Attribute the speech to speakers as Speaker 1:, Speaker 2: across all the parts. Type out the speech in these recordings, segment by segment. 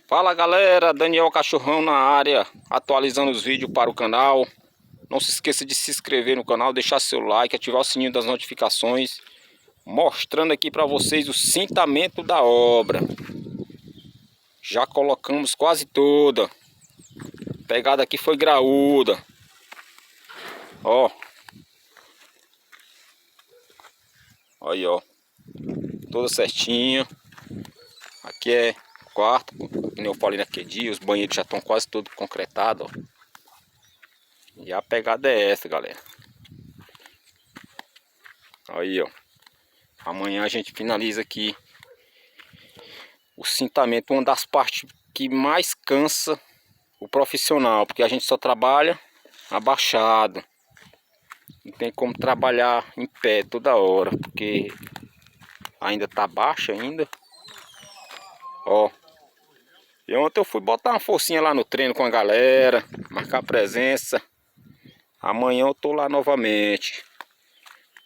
Speaker 1: Fala galera, Daniel Cachorrão na área, atualizando os vídeos para o canal. Não se esqueça de se inscrever no canal, deixar seu like, ativar o sininho das notificações. Mostrando aqui para vocês o cintamento da obra. Já colocamos quase toda. A pegada aqui foi graúda. Ó. Aí ó. Toda certinha. Aqui é quarto, como eu falei naquele dia, os banheiros já estão quase todos concretados, ó. E a pegada é essa, galera. Aí, ó. Amanhã a gente finaliza aqui o cintamento, uma das partes que mais cansa o profissional, porque a gente só trabalha abaixado. Não tem como trabalhar em pé toda hora, porque ainda tá baixo ainda. Ó. E ontem eu fui botar uma forcinha lá no treino com a galera, marcar presença. Amanhã eu tô lá novamente.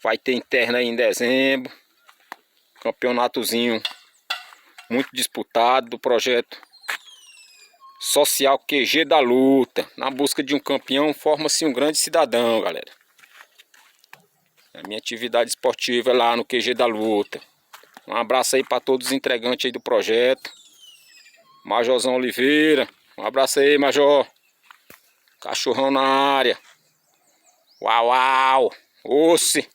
Speaker 1: Vai ter interna aí em dezembro. Campeonatozinho muito disputado do projeto social QG da luta. Na busca de um campeão forma-se um grande cidadão, galera. A minha atividade esportiva é lá no QG da luta. Um abraço aí para todos os entregantes aí do projeto. Majorzão Oliveira. Um abraço aí, Major. Cachorrão na área. Uau, uau. Osse.